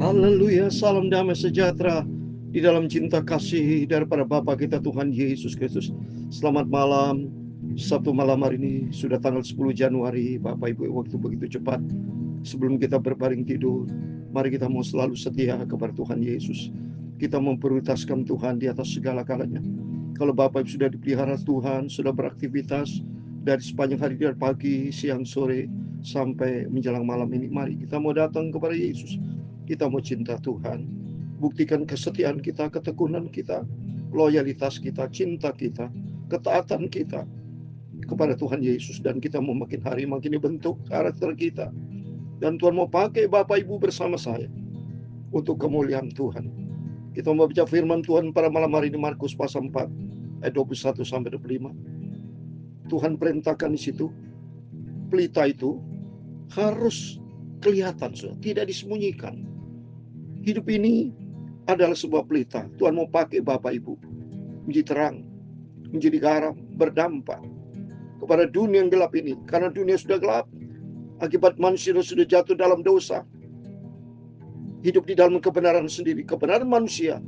Haleluya, salam damai sejahtera di dalam cinta kasih daripada Bapa kita Tuhan Yesus Kristus. Selamat malam, Sabtu malam hari ini sudah tanggal 10 Januari. Bapak Ibu, waktu begitu cepat. Sebelum kita berbaring tidur, mari kita mau selalu setia kepada Tuhan Yesus. Kita memprioritaskan Tuhan di atas segala galanya. Kalau Bapak Ibu sudah dipelihara Tuhan, sudah beraktivitas dari sepanjang hari, dari pagi, siang, sore, sampai menjelang malam ini, mari kita mau datang kepada Yesus. Kita mau cinta Tuhan. Buktikan kesetiaan kita, ketekunan kita, loyalitas kita, cinta kita, ketaatan kita kepada Tuhan Yesus. Dan kita mau makin hari makin dibentuk karakter kita. Dan Tuhan mau pakai Bapak Ibu bersama saya untuk kemuliaan Tuhan. Kita mau baca firman Tuhan pada malam hari ini, Markus pasal 4 ayat 21 sampai 25. Tuhan perintahkan di situ, pelita itu harus kelihatan, tidak disembunyikan. Hidup ini adalah sebuah pelita. Tuhan mau pakai Bapak Ibu menjadi terang, menjadi garam, berdampak kepada dunia yang gelap ini. Karena dunia sudah gelap akibat manusia sudah jatuh dalam dosa. Hidup di dalam kebenaran sendiri. Kebenaran manusia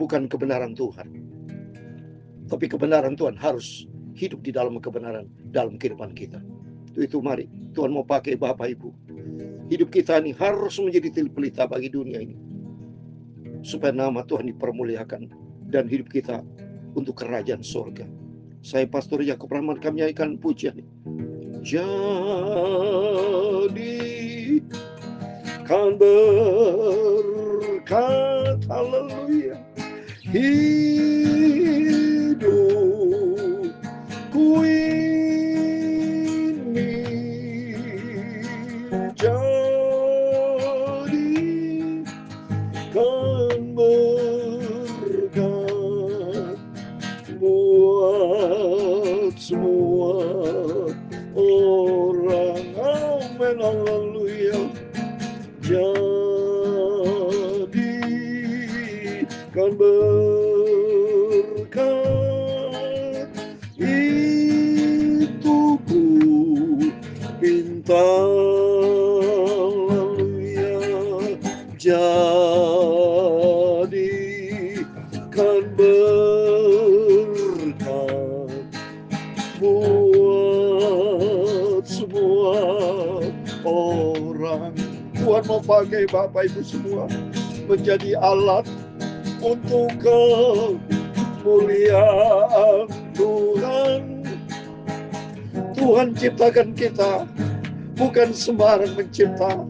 bukan kebenaran Tuhan. Tapi kebenaran Tuhan harus hidup di dalam kebenaran dalam kehidupan kita. Itu mari Tuhan mau pakai Bapak Ibu. Hidup kita ini harus menjadi pelita bagi dunia ini, supaya nama Tuhan dipermuliakan dan hidup kita untuk kerajaan surga. Saya Pastor Yakub Rahman, kami nyanyikan pujian. Jadi kan berkat, haleluya, hidupku ini jadi kan berkat buat semua orang. Amin, haleluya. Jadi kan berkat itu ku minta, haleluya. Jadi kan berkat buat semua orang. Tuhan mau pakai Bapak Ibu semua menjadi alat untuk kemuliaan Tuhan. Tuhan ciptakan kita bukan sembarang mencipta,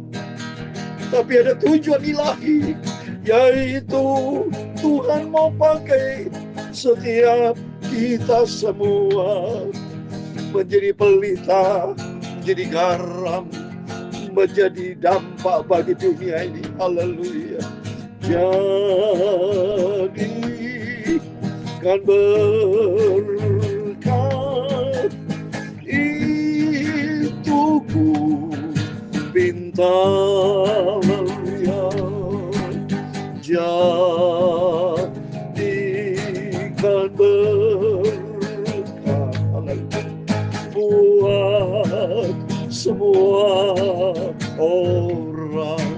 tapi ada tujuan ilahi, yaitu Tuhan mau pakai setiap kita semua menjadi pelita, menjadi garam, menjadi dampak bagi dunia ini. Haleluya. Jadi kan berkat itu ku minta, haleluya. Jadikan berkat, haleluya, buat semua orang.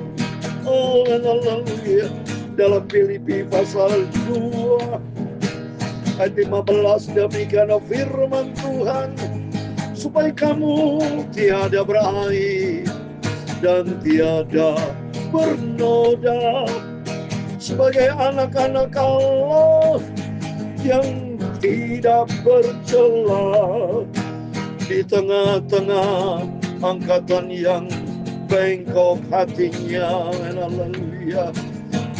Oh, haleluya. Dalam Filipi pasal 2 ayat 15, demikian firman Tuhan, supaya kamu tiada beraib dan tiada bernoda, sebagai anak-anak Allah yang tidak bercela di tengah-tengah angkatan yang bengkok hatinya, haleluya,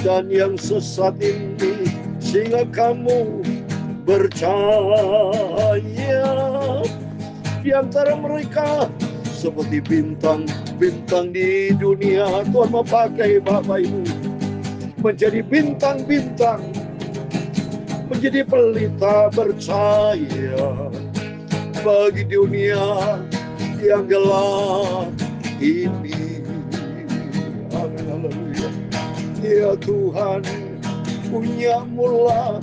dan yang sesat ini, sehingga kamu bercahaya di antara mereka seperti bintang-bintang di dunia. Tuhan mau pakai Bapak Ibu menjadi bintang-bintang, menjadi pelita bercahaya bagi dunia yang gelap ini. Amin, haleluya. Ya Tuhan, punya mula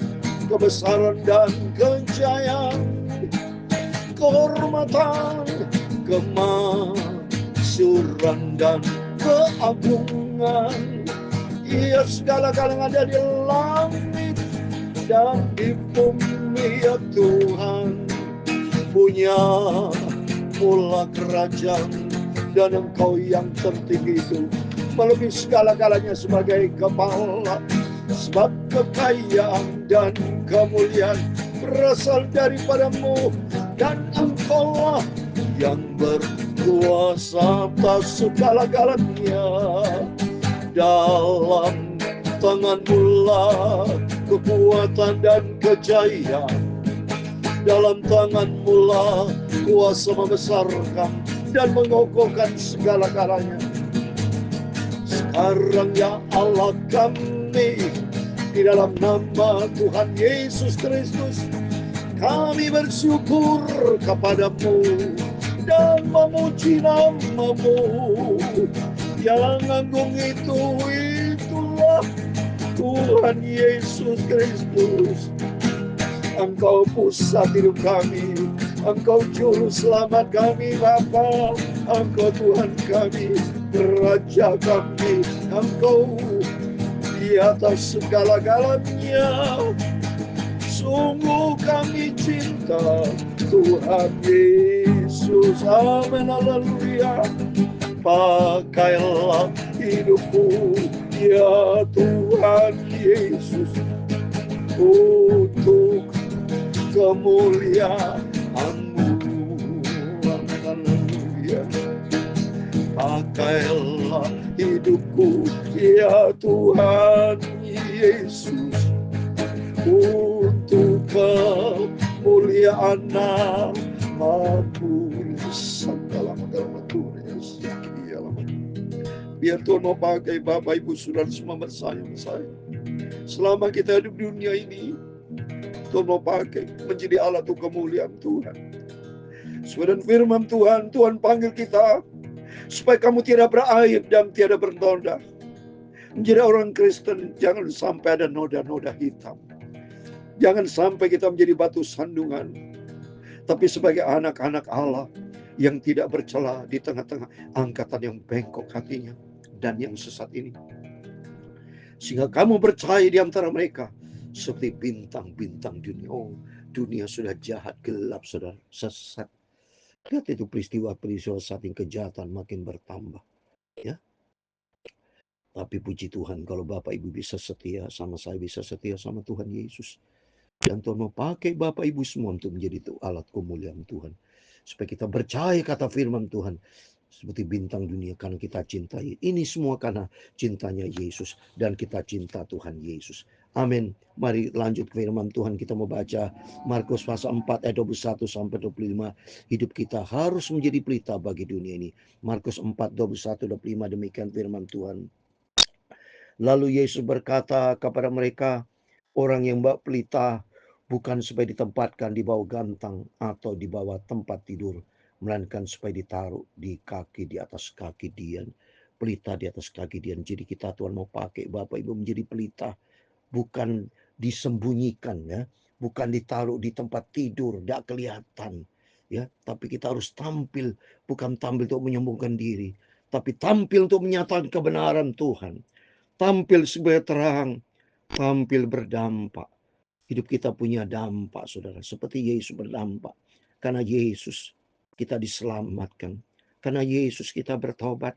kebesaran dan kejayaan, kehormatan, kemakmuran dan keagungan. Ia segala-galanya yang ada di langit dan di bumi, ya Tuhan. Punya mula kerajaan, dan Engkau yang tertinggi itu melebihi segala-galanya sebagai kepala. Sebab kekayaan dan kemuliaan berasal daripadamu, dan Engkaulah yang berkuasa atas segala-galanya. Dalam tangan-Mu lah kekuatan dan kejayaan. Dalam tangan-Mu lah kuasa membesarkan dan mengokohkan segala-galanya. Sekarang ya Allah kami, di dalam nama Tuhan Yesus Kristus, kami bersyukur kepadamu dan memuji nama-Mu yang agung itu. Itulah Tuhan Yesus Kristus. Engkau pusat hidup kami, Engkau juru selamat kami Bapa, Engkau Tuhan kami, Raja kami, Engkau di atas segala-galanya. Sungguh kami cinta Tuhan Yesus. Amin, haleluya. Pakailah hidupku ya Tuhan Yesus untuk kemuliaan-Mu. Haleluya. Pakailah hidupku ya Tuhan Yesus untuk kemuliaan nama-Mu. Biar Tuhan mau pakai Bapak Ibu Saudara semua bersayang saya. Selama kita hidup di dunia ini, Tuhan mau pakai menjadi alat untuk kemuliaan Tuhan. Sesuai dengan firman Tuhan, Tuhan panggil kita supaya kamu tidak beraib dan tiada bernoda. Menjadi orang Kristen, jangan sampai ada noda-noda hitam. Jangan sampai kita menjadi batu sandungan. Tapi sebagai anak-anak Allah yang tidak bercela di tengah-tengah angkatan yang bengkok hatinya dan yang sesat ini. Sehingga kamu percaya di antara mereka seperti bintang-bintang dunia. Oh, dunia sudah jahat, gelap, saudara, sesat. Lihat itu peristiwa-peristiwa saat ini, kejahatan makin bertambah. Ya. Tapi puji Tuhan kalau Bapak Ibu bisa setia sama saya, bisa setia sama Tuhan Yesus. Dan Tuhan mau pakai Bapak Ibu semua untuk menjadi itu alat kemuliaan Tuhan. Supaya kita percaya kata firman Tuhan. Seperti bintang dunia karena kita cintai. Ini semua karena cintanya Yesus. Dan kita cinta Tuhan Yesus. Amin. Mari lanjut ke firman Tuhan. Kita mau baca Markus pasal 4 ayat 21 sampai 25. Hidup kita harus menjadi pelita bagi dunia ini. Markus 4, 21, 25 demikian firman Tuhan. Lalu Yesus berkata kepada mereka, orang yang bawa pelita bukan supaya ditempatkan di bawah gantang atau di bawah tempat tidur, melainkan supaya ditaruh di kaki, di atas kaki Dian. Pelita di atas kaki Dian. Jadi kita Tuhan mau pakai Bapak Ibu menjadi pelita. Bukan disembunyikan ya. Bukan ditaruh di tempat tidur, tidak kelihatan. Ya, tapi kita harus tampil. Bukan tampil untuk menyembuhkan diri. Tapi tampil untuk menyatakan kebenaran Tuhan. Tampil sebagai terang. Tampil berdampak. Hidup kita punya dampak, saudara. Seperti Yesus berdampak. Karena Yesus kita diselamatkan. Karena Yesus kita bertobat.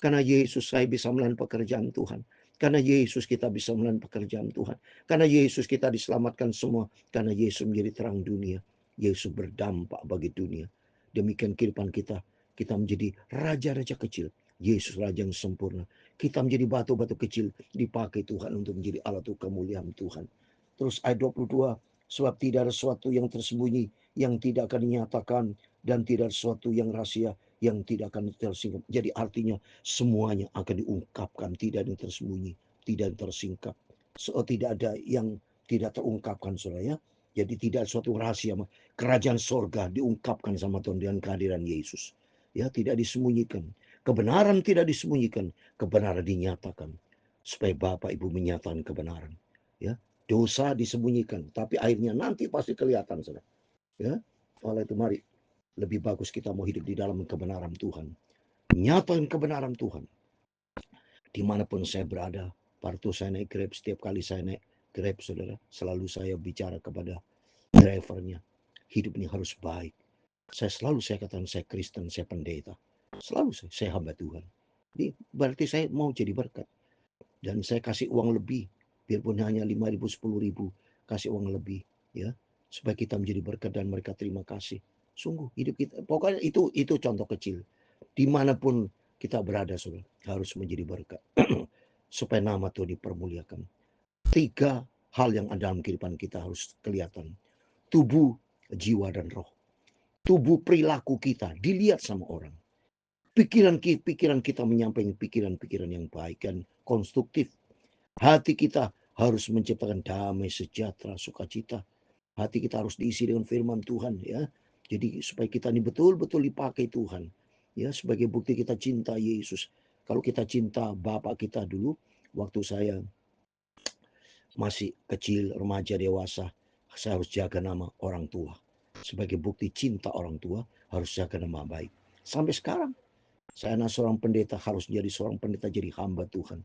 Karena Yesus saya bisa melakukan pekerjaan Tuhan. Karena Yesus kita bisa melakukan pekerjaan Tuhan. Karena Yesus kita diselamatkan semua. Karena Yesus menjadi terang dunia. Yesus berdampak bagi dunia. Demikian kehidupan kita. Kita menjadi raja-raja kecil. Yesus raja yang sempurna. Kita menjadi batu-batu kecil dipakai Tuhan untuk menjadi alat kemuliaan Tuhan. Terus ayat 22, sebab tidak ada sesuatu yang tersembunyi yang tidak akan dinyatakan, dan tidak ada sesuatu yang rahasia yang tidak akan tersingkap. Jadi artinya semuanya akan diungkapkan, tidak ada yang tersembunyi, tidak ada yang tersingkap. So, tidak ada yang tidak terungkapkan, saudara ya. Jadi tidak ada sesuatu rahasia. Kerajaan sorga diungkapkan sama Tuhan dengan kehadiran Yesus. Ya, tidak disembunyikan. Kebenaran tidak disembunyikan, kebenaran dinyatakan. Supaya Bapak Ibu menyatakan kebenaran. Ya. Dosa disembunyikan, tapi akhirnya nanti pasti kelihatan, saudara. Ya, oleh itu mari lebih bagus kita mau hidup di dalam kebenaran Tuhan, menyatakan kebenaran Tuhan. Dimanapun saya berada, waktu saya naik Grab, setiap kali saya naik Grab, saudara, selalu saya bicara kepada drivernya, hidup ini harus baik. Saya katakan saya Kristen, saya pendeta. Selalu saya hamba Tuhan. Jadi berarti saya mau jadi berkat. Dan saya kasih uang lebih, biarpun hanya 5.000, 10.000, kasih uang lebih, ya, supaya kita menjadi berkat dan mereka terima kasih. Sungguh hidup kita, pokoknya itu contoh kecil. Dimanapun kita berada, saudara, harus menjadi berkat. Supaya nama Tuhan dipermuliakan. 3 hal yang ada dalam kehidupan kita harus kelihatan. Tubuh, jiwa, dan roh. Tubuh perilaku kita dilihat sama orang. Pikiran kita menyampaikan pikiran-pikiran yang baik dan konstruktif. Hati kita harus menciptakan damai, sejahtera, sukacita. Hati kita harus diisi dengan firman Tuhan, ya. Jadi supaya kita ini betul-betul dipakai Tuhan, ya, sebagai bukti kita cinta Yesus. Kalau kita cinta Bapak kita dulu, waktu saya masih kecil, remaja, dewasa, saya harus jaga nama orang tua. Sebagai bukti cinta orang tua, harus jaga nama baik. Sampai sekarang, saya anak seorang pendeta, harus jadi seorang pendeta, jadi hamba Tuhan.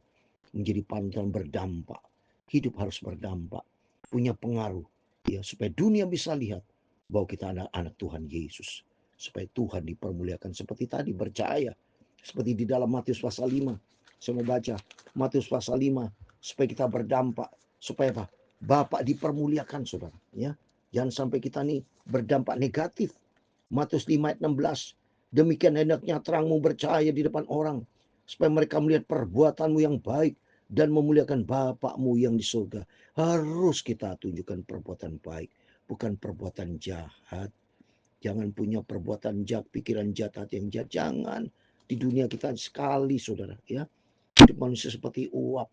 Menjadi panutan berdampak. Hidup harus berdampak. Punya pengaruh. Ya, supaya dunia bisa lihat bahwa kita anak-anak Tuhan Yesus. Supaya Tuhan dipermuliakan. Seperti tadi, percaya. Seperti di dalam Matius pasal 5. Saya mau baca Matius pasal 5. Supaya kita berdampak. Supaya apa? Bapak dipermuliakan, saudara. Ya, jangan sampai kita nih berdampak negatif. Matius 5 ayat 16. Demikian hendaknya terangmu bercahaya di depan orang, supaya mereka melihat perbuatanmu yang baik dan memuliakan Bapakmu yang di surga. Harus kita tunjukkan perbuatan baik, bukan perbuatan jahat. Jangan punya perbuatan jahat, pikiran jahat, hati yang jahat. Jangan. Di dunia kita sekali, saudara, ya. Hidup manusia seperti uap.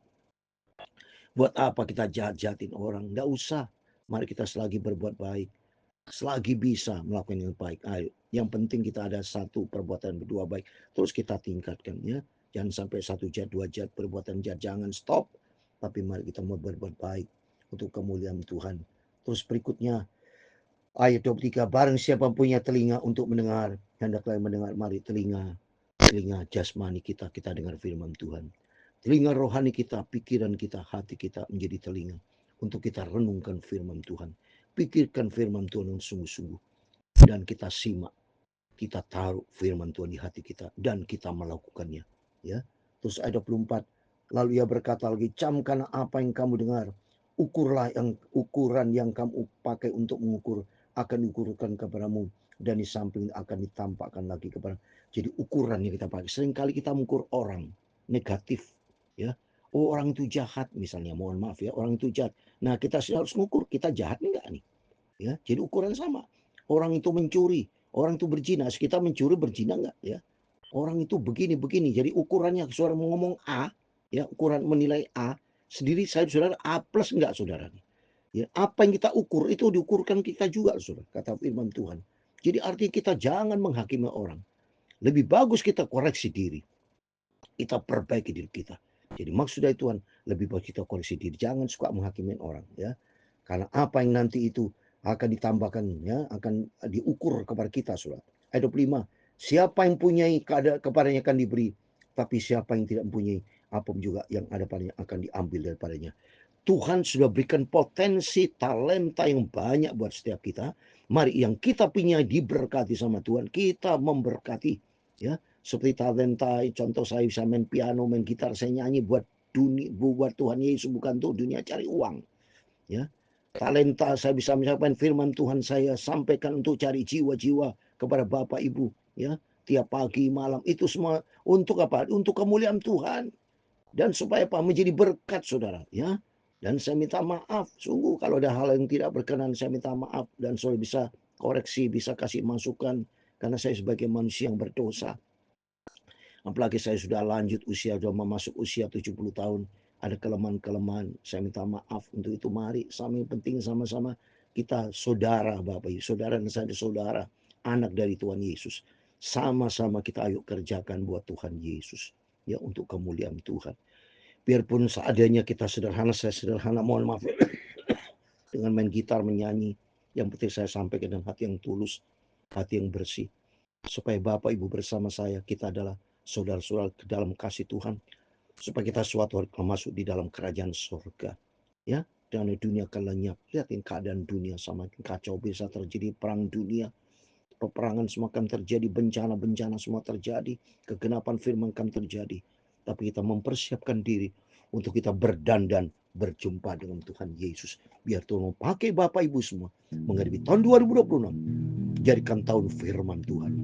Buat apa kita jahat-jahatin orang? Nggak usah. Mari kita selagi berbuat baik, selagi bisa melakukan yang baik. Ayo, yang penting kita ada satu perbuatan berdua baik, terus kita tingkatkan, ya. Jangan sampai 1 jahat, 2 jahat, perbuatan jahat, jangan stop. Tapi mari kita mau berbuat baik untuk kemuliaan Tuhan. Terus berikutnya ayat 23, barang siapa punya telinga untuk mendengar, hendaklah mendengar. Mari telinga jasmani kita dengar firman Tuhan. Telinga rohani kita, pikiran kita, hati kita menjadi telinga untuk kita renungkan firman Tuhan. Pikirkan firman Tuhan dengan sungguh-sungguh. Dan kita simak, kita taruh firman Tuhan di hati kita, dan kita melakukannya. Ya. Terus ayat 24, lalu ia berkata lagi, camkan apa yang kamu dengar. Ukuran yang kamu pakai untuk mengukur akan diukurkan kepadamu, dan di samping akan ditampakkan lagi kepada. Jadi ukuran yang kita pakai. Seringkali kita mengukur orang negatif, ya. Oh, orang itu jahat misalnya, mohon maaf ya, orang itu jahat. Nah, kita harus mengukur, kita jahat enggak nih? Ya, jadi ukuran sama. Orang itu mencuri, orang itu berzina, kita mencuri berzina enggak, ya? Orang itu begini-begini. Jadi ukurannya, saudara mau ngomong A, ya, ukuran menilai A sendiri, saya saudara A plus enggak, saudara? Ya, apa yang kita ukur itu diukurkan kita juga, saudara, kata firman Tuhan. Jadi artinya kita jangan menghakimi orang. Lebih bagus kita koreksi diri. Kita perbaiki diri kita. Jadi maksud dari Tuhan, lebih baik kita koreksi diri. Jangan suka menghakimi orang, ya. Karena apa yang nanti itu akan ditambahkan, ya, akan diukur kepada kita, saudara. Ayat 25, siapa yang punyai kepadanya akan diberi, tapi siapa yang tidak mempunyai, apapun juga yang ada padanya akan diambil daripadanya. Tuhan sudah berikan potensi talenta yang banyak buat setiap kita. Mari yang kita punya diberkati sama Tuhan, kita memberkati, ya. Seperti talenta, contoh saya bisa main piano, main gitar, saya nyanyi buat dunia, buat Tuhan Yesus, bukan untuk dunia cari uang, ya. Talenta saya bisa menyampaikan firman Tuhan, saya sampaikan untuk cari jiwa-jiwa kepada Bapak Ibu, ya. Tiap pagi malam itu semua untuk apa? Untuk kemuliaan Tuhan, dan supaya apa? Menjadi berkat, saudara, ya. Dan saya minta maaf, sungguh kalau ada hal yang tidak berkenan, saya minta maaf, dan saudara bisa koreksi, bisa kasih masukan, karena saya sebagai manusia yang berdosa. Apalagi saya sudah lanjut usia, sudah masuk usia 70 tahun. Ada kelemahan-kelemahan. Saya minta maaf untuk itu. Mari, yang penting sama-sama kita saudara, Bapak Ibu. Saudara dan saya saudara. Anak dari Tuhan Yesus. Sama-sama kita ayo kerjakan buat Tuhan Yesus. Ya, untuk kemuliaan Tuhan. Biarpun seadanya kita sederhana, saya sederhana, mohon maaf. Dengan main gitar, menyanyi. Yang penting saya sampaikan dengan hati yang tulus. Hati yang bersih. Supaya Bapak Ibu bersama saya, kita adalah saudara-saudara dalam kasih Tuhan. supaya kita suatu hari akan masuk di dalam kerajaan surga. Ya, dan dunia akan lenyap. Lihatin keadaan dunia semakin kacau, bisa terjadi perang dunia. Peperangan semua akan terjadi, bencana-bencana semua terjadi, kegenapan firman akan terjadi. Tapi kita mempersiapkan diri untuk kita berdandan berjumpa dengan Tuhan Yesus. Biar Tuhan mau pakai Bapak Ibu semua menghadapi tahun 2026. Jadikan tahun firman Tuhan.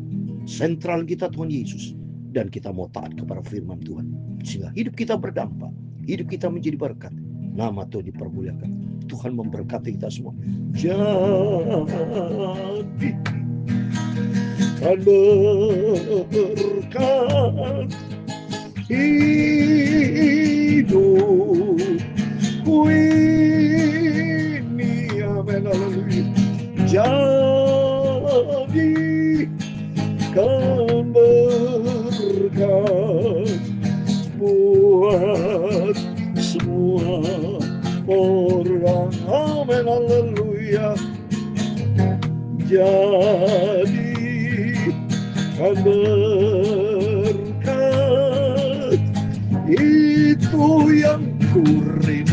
Sentral kita Tuhan Yesus. Dan kita mau taat kepada firman Tuhan. Sehingga hidup kita berdampak. Hidup kita menjadi berkat. Nama Tuhan dipermuliakan. Tuhan memberkati kita semua. Jadi kan berkat hidupku ini. Amin, haleluya. Jadi kan berkat buat semua orang. Amin, haleluya. Jadi kan berkat itu yang kurindukan,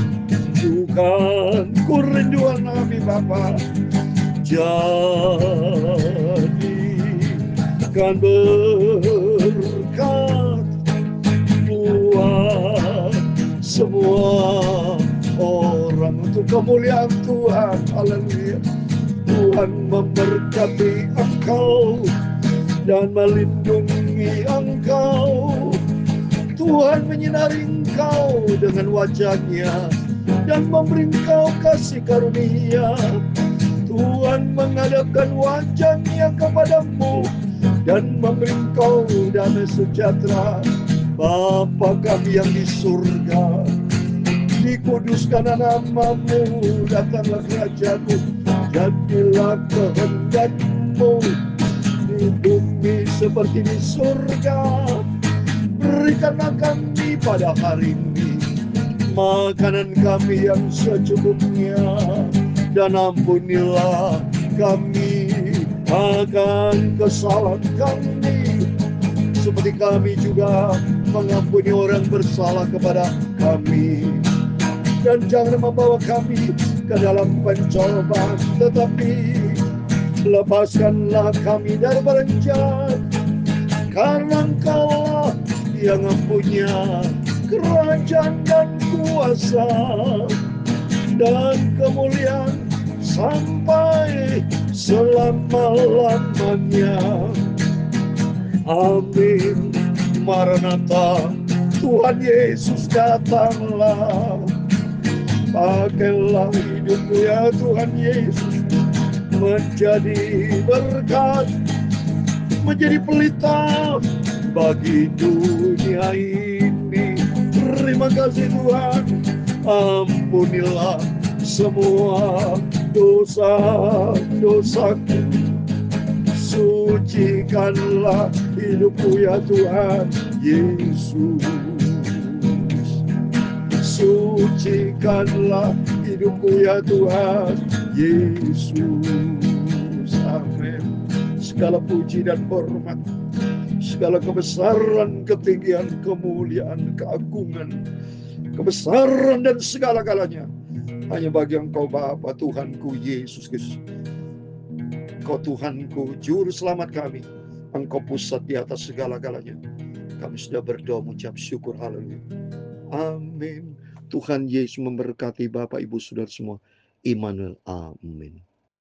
kurinduan kami Bapa. Jadi kan berkat buat semua orang untuk kemuliaan Tuhan. Haleluya. Tuhan memberkati engkau dan melindungi engkau. Tuhan menyinari engkau dengan wajah-Nya dan memberi engkau kasih karunia. Tuhan menghadapkan wajah-Nya kepadamu dan memberi engkau damai sejahtera. Bapa kami yang di surga, dikuduskan namamu, datanglah kerajaan-Mu, jadilah kehendak-Mu di bumi seperti di surga. Berikanlah kami pada hari ini makanan kami yang secukupnya, dan ampunilah kami akan kesalahan kami, seperti kami juga mengampuni orang bersalah kepada kami. Dan jangan membawa kami ke dalam pencobaan, tetapi lepaskanlah kami dari barang jahat, karena Engkau yang mempunyai kerajaan dan kuasa dan kemuliaan sampai selama-lamanya. Amin. Maranatha, Tuhan Yesus datanglah. Pakailah hidupku ya Tuhan Yesus, menjadi berkat, menjadi pelita bagi dunia ini. Terima kasih Tuhan. Ampunilah semua dosa-dosaku. Sucikanlah hidupku ya Tuhan Yesus. Sucikanlah hidupku ya Tuhan Yesus. Amin. Segala puji dan hormat, segala kebesaran, ketinggian, kemuliaan, keagungan, kebesaran dan segala-galanya hanya bagi Engkau Bapa, Tuhanku Yesus Kristus. Engkau Tuhanku, Juru Selamat kami. Engkau pusat di atas segala-galanya. Kami sudah berdoa mengucap syukur, haleluya. Amin. Tuhan Yesus memberkati Bapak Ibu Saudara semua. Immanuel, amin.